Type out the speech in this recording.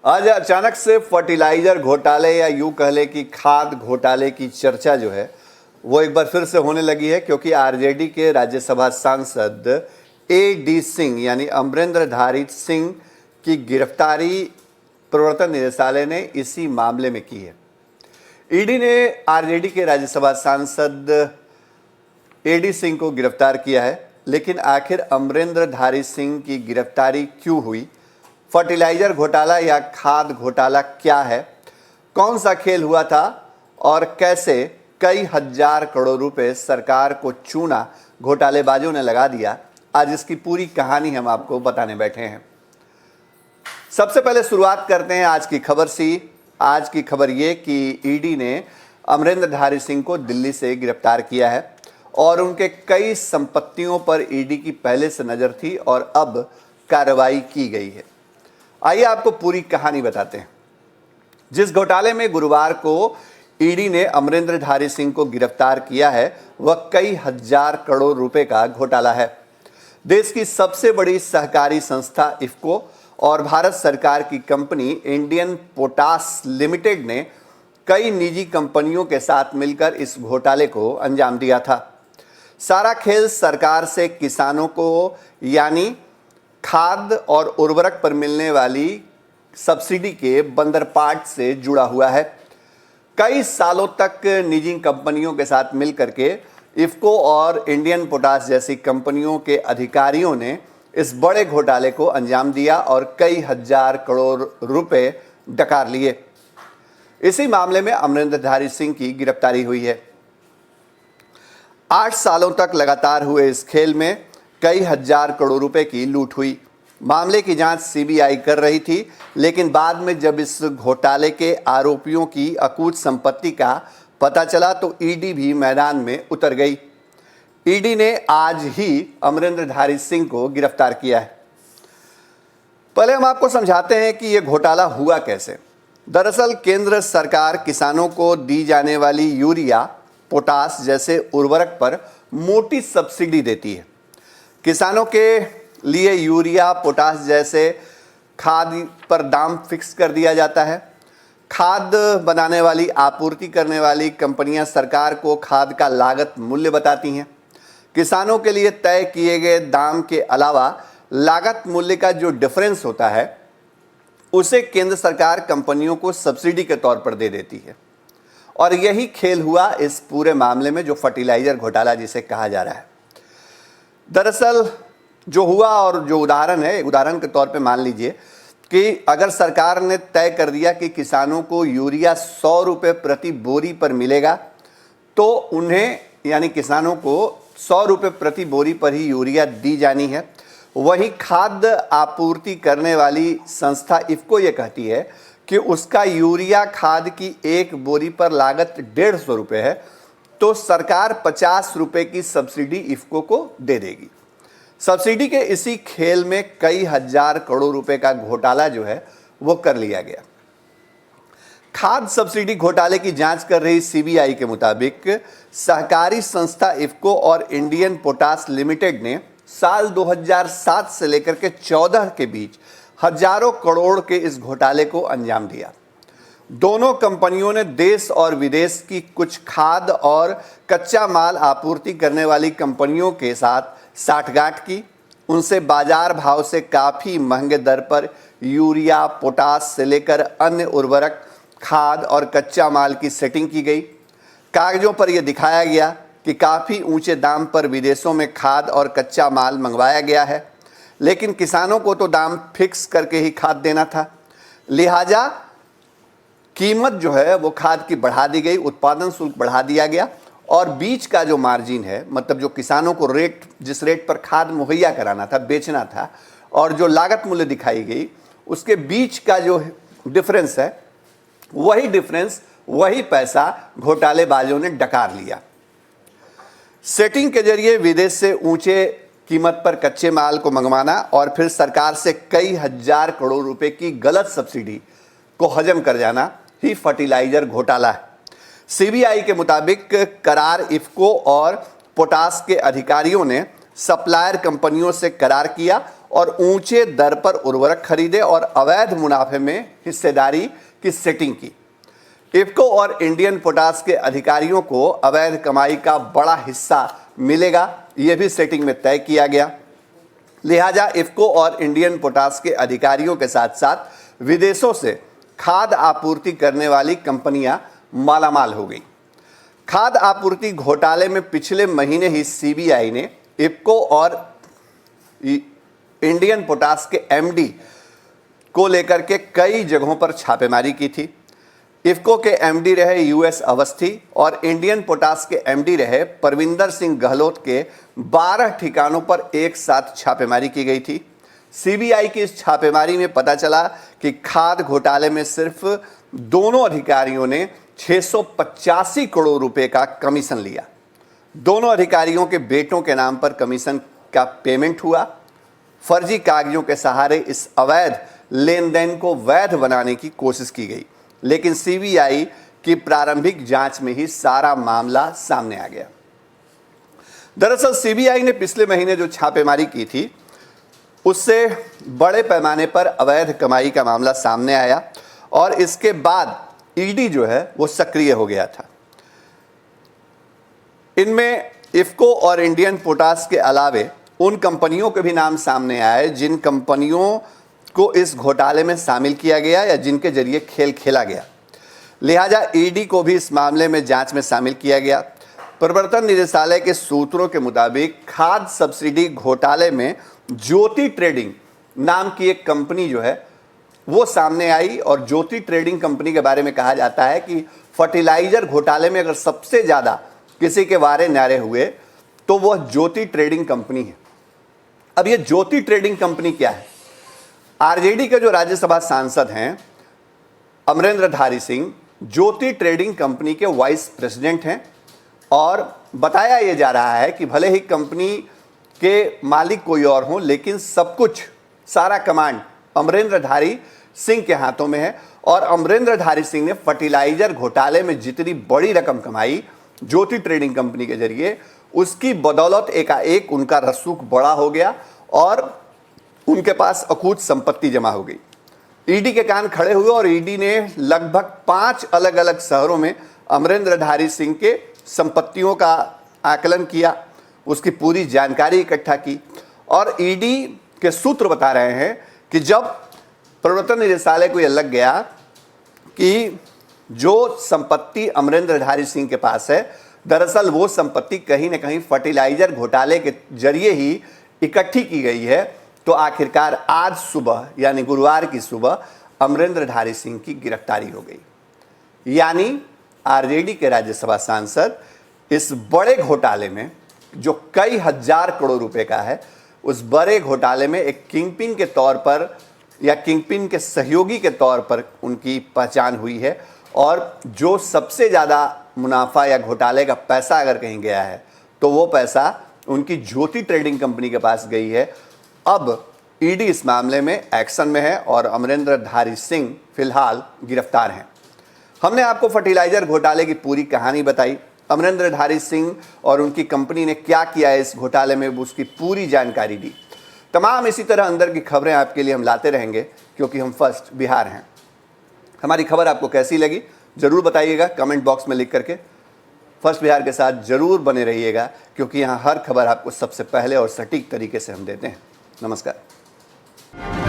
आज अचानक से फर्टिलाइजर घोटाले या यूं कह ले कि खाद घोटाले की चर्चा जो है वो एक बार फिर से होने लगी है, क्योंकि आरजेडी के राज्यसभा सांसद एडी सिंह यानी अमरेंद्रधारी सिंह की गिरफ्तारी प्रवर्तन निदेशालय ने इसी मामले में की है। ईडी ने आरजेडी के राज्यसभा सांसद एडी सिंह को गिरफ्तार किया है, लेकिन आखिर अमरेंद्रधारी सिंह की गिरफ्तारी क्यों हुई? फर्टिलाइजर घोटाला या खाद घोटाला क्या है? कौन सा खेल हुआ था और कैसे कई हजार करोड़ रुपए सरकार को चूना घोटालेबाजों ने लगा दिया? आज इसकी पूरी कहानी हम आपको बताने बैठे हैं। सबसे पहले शुरुआत करते हैं आज की खबर से। आज की खबर ये कि ईडी ने अमरेंद्रधारी सिंह को दिल्ली से गिरफ्तार किया है और उनके कई संपत्तियों पर ईडी की पहले से नजर थी और अब कार्रवाई की गई है। आइए आपको पूरी कहानी बताते हैं। जिस घोटाले में गुरुवार को ईडी ने अमरेंद्रधारी सिंह को गिरफ्तार किया है वह कई हजार करोड़ रुपए का घोटाला है। देश की सबसे बड़ी सहकारी संस्था इफ्को और भारत सरकार की कंपनी इंडियन पोटास लिमिटेड ने कई निजी कंपनियों के साथ मिलकर इस घोटाले को अंजाम दिया था। सारा खेल सरकार से किसानों को यानी खाद और उर्वरक पर मिलने वाली सब्सिडी के बंदरपाट से जुड़ा हुआ है। कई सालों तक निजी कंपनियों के साथ मिलकर के इफ्को और इंडियन पोटास जैसी कंपनियों के अधिकारियों ने इस बड़े घोटाले को अंजाम दिया और कई हजार करोड़ रुपए डकार लिए। इसी मामले में अमरेंद्रधारी सिंह की गिरफ्तारी हुई है। 8 सालों तक लगातार हुए इस खेल में कई हजार करोड़ रुपए की लूट हुई। मामले की जांच सीबीआई कर रही थी, लेकिन बाद में जब इस घोटाले के आरोपियों की अकूत संपत्ति का पता चला तो ईडी भी मैदान में उतर गई। ईडी ने आज ही अमरेंद्रधारी सिंह को गिरफ्तार किया है। पहले हम आपको समझाते हैं कि यह घोटाला हुआ कैसे। दरअसल केंद्र सरकार किसानों को दी जाने वाली यूरिया, पोटास जैसे उर्वरक पर मोटी सब्सिडी देती है। किसानों के लिए यूरिया, पोटास जैसे खाद पर दाम फिक्स कर दिया जाता है। खाद बनाने वाली, आपूर्ति करने वाली कंपनियां सरकार को खाद का लागत मूल्य बताती हैं। किसानों के लिए तय किए गए दाम के अलावा लागत मूल्य का जो डिफरेंस होता है उसे केंद्र सरकार कंपनियों को सब्सिडी के तौर पर दे देती है। और यही खेल हुआ इस पूरे मामले में, जो फर्टिलाइजर घोटाला जिसे कहा जा रहा है। दरअसल जो हुआ और जो उदाहरण है, उदाहरण के तौर पे मान लीजिए कि अगर सरकार ने तय कर दिया कि किसानों को यूरिया 100 रुपये प्रति बोरी पर मिलेगा, तो उन्हें यानी किसानों को 100 रुपये प्रति बोरी पर ही यूरिया दी जानी है। वहीं खाद्य आपूर्ति करने वाली संस्था इफ्को ये कहती है कि उसका यूरिया खाद की एक बोरी पर लागत 150 रुपये है, तो सरकार 50 रुपये की सब्सिडी इफ्को को दे देगी। सब्सिडी के इसी खेल में कई हजार करोड़ रुपए का घोटाला जो है वो कर लिया गया। खाद सब्सिडी घोटाले की जांच कर रही सीबीआई के मुताबिक सहकारी संस्था इफ्को और इंडियन पोटास लिमिटेड ने साल 2007 से लेकर के 14 के बीच हजारों करोड़ के इस घोटाले को अंजाम दिया। दोनों कंपनियों ने देश और विदेश की कुछ खाद और कच्चा माल आपूर्ति करने वाली कंपनियों के साथ साठगांठ की। उनसे बाजार भाव से काफ़ी महंगे दर पर यूरिया, पोटास से लेकर अन्य उर्वरक, खाद और कच्चा माल की सेटिंग की गई। कागजों पर यह दिखाया गया कि काफ़ी ऊंचे दाम पर विदेशों में खाद और कच्चा माल मंगवाया गया है, लेकिन किसानों को तो दाम फिक्स करके ही खाद देना था। लिहाजा कीमत जो है वो खाद की बढ़ा दी गई, उत्पादन शुल्क बढ़ा दिया गया और बीच का जो मार्जिन है, मतलब जो किसानों को रेट, जिस रेट पर खाद मुहैया कराना था, बेचना था, और जो लागत मूल्य दिखाई गई, उसके बीच का जो डिफरेंस है, वही डिफरेंस, वही पैसा घोटालेबाजों ने डकार लिया। सेटिंग के जरिए विदेश से ऊंचे कीमत पर कच्चे माल को मंगवाना और फिर सरकार से कई हजार करोड़ रुपए की गलत सब्सिडी को हजम कर जाना ही फर्टिलाइजर घोटाला है। सीबीआई के मुताबिक करार इफ्को और पोटास के अधिकारियों ने सप्लायर कंपनियों से करार किया और ऊंचे दर पर उर्वरक खरीदे और अवैध मुनाफे में हिस्सेदारी की सेटिंग की। इफको और इंडियन पोटास के अधिकारियों को अवैध कमाई का बड़ा हिस्सा मिलेगा, यह भी सेटिंग में तय किया गया। लिहाजा इफको और इंडियन पोटास के अधिकारियों के साथ साथ विदेशों से खाद आपूर्ति करने वाली कंपनियां मालामाल हो गई। खाद आपूर्ति घोटाले में पिछले महीने ही सीबीआई ने इफको और इंडियन पोटास के एमडी को लेकर के कई जगहों पर छापेमारी की थी। इफको के एमडी रहे यूएस अवस्थी और इंडियन पोटास के एमडी रहे परविंदर सिंह गहलोत के 12 ठिकानों पर एक साथ छापेमारी की गई थी। सीबीआई की इस छापेमारी में पता चला कि खाद घोटाले में सिर्फ दोनों अधिकारियों ने 685 करोड़ रुपए का कमीशन लिया। दोनों अधिकारियों के बेटों के नाम पर कमीशन का पेमेंट हुआ। फर्जी कागजों के सहारे इस अवैध लेन देन को वैध बनाने की कोशिश की गई, लेकिन सीबीआई की प्रारंभिक जांच में ही सारा मामला सामने आ गया। दरअसल सीबीआई ने पिछले महीने जो छापेमारी की थी उससे बड़े पैमाने पर अवैध कमाई का मामला सामने आया और इसके बाद ईडी जो है वो सक्रिय हो गया था। इनमें इफको और इंडियन पोटास के अलावे उन कंपनियों के भी नाम सामने आए जिन कंपनियों को इस घोटाले में शामिल किया गया या जिनके जरिए खेल खेला गया। लिहाजा ईडी को भी इस मामले में जांच में शामिल किया गया। प्रवर्तन निदेशालय के सूत्रों के मुताबिक खाद सब्सिडी घोटाले में ज्योति ट्रेडिंग नाम की एक कंपनी जो है वो सामने आई और ज्योति ट्रेडिंग कंपनी के बारे में कहा जाता है कि फर्टिलाइजर घोटाले में अगर सबसे ज़्यादा किसी के वारे न्यारे हुए तो वह ज्योति ट्रेडिंग कंपनी है। अब ये ज्योति ट्रेडिंग कंपनी क्या है? आरजेडी के जो राज्यसभा सांसद हैं अमरेंद्रधारी सिंह ज्योति ट्रेडिंग कंपनी के वाइस प्रेसिडेंट हैं और बताया यह जा रहा है कि भले ही कंपनी के मालिक कोई और हों, लेकिन सब कुछ सारा कमांड अमरेंद्रधारी सिंह के हाथों में है और अमरेंद्रधारी सिंह ने फर्टिलाइजर घोटाले में जितनी बड़ी रकम कमाई ज्योति ट्रेडिंग कंपनी के जरिए, उसकी बदौलत एकाएक उनका रसूख बड़ा हो गया और उनके पास अकूत संपत्ति जमा हो गई। ईडी के कान खड़े हुए और ईडी ने लगभग 5 अलग अलग शहरों में अमरेंद्रधारी सिंह के संपत्तियों का आकलन किया, उसकी पूरी जानकारी इकट्ठा की और ईडी के सूत्र बता रहे हैं कि जब प्रवर्तन निदेशालय को यह लग गया कि जो संपत्ति अमरेंद्रधारी सिंह के पास है दरअसल वो संपत्ति कहीं ना कहीं फर्टिलाइजर घोटाले के जरिए ही इकट्ठी की गई है, तो आखिरकार आज सुबह यानी गुरुवार की सुबह अमरेंद्रधारी सिंह की गिरफ्तारी हो गई। यानी आरजेडी के राज्यसभा सांसद इस बड़े घोटाले में जो कई हजार करोड़ रुपए का है, उस बड़े घोटाले में एक किंगपिन के तौर पर या किंगपिन के सहयोगी के तौर पर उनकी पहचान हुई है और जो सबसे ज़्यादा मुनाफा या घोटाले का पैसा अगर कहीं गया है तो वो पैसा उनकी ज्योति ट्रेडिंग कंपनी के पास गई है। अब ईडी इस मामले में एक्शन में है और अमरेंद्रधारी सिंह फिलहाल गिरफ्तार हैं। हमने आपको फर्टिलाइजर घोटाले की पूरी कहानी बताई, अमरेंद्रधारी सिंह और उनकी कंपनी ने क्या किया है इस घोटाले में, उसकी पूरी जानकारी दी। तमाम इसी तरह अंदर की खबरें आपके लिए हम लाते रहेंगे क्योंकि हम फर्स्ट बिहार हैं। हमारी खबर आपको कैसी लगी ज़रूर बताइएगा कमेंट बॉक्स में लिख करके। फर्स्ट बिहार के साथ ज़रूर बने रहिएगा क्योंकि यहाँ हर खबर आपको सबसे पहले और सटीक तरीके से हम देते हैं। नमस्कार।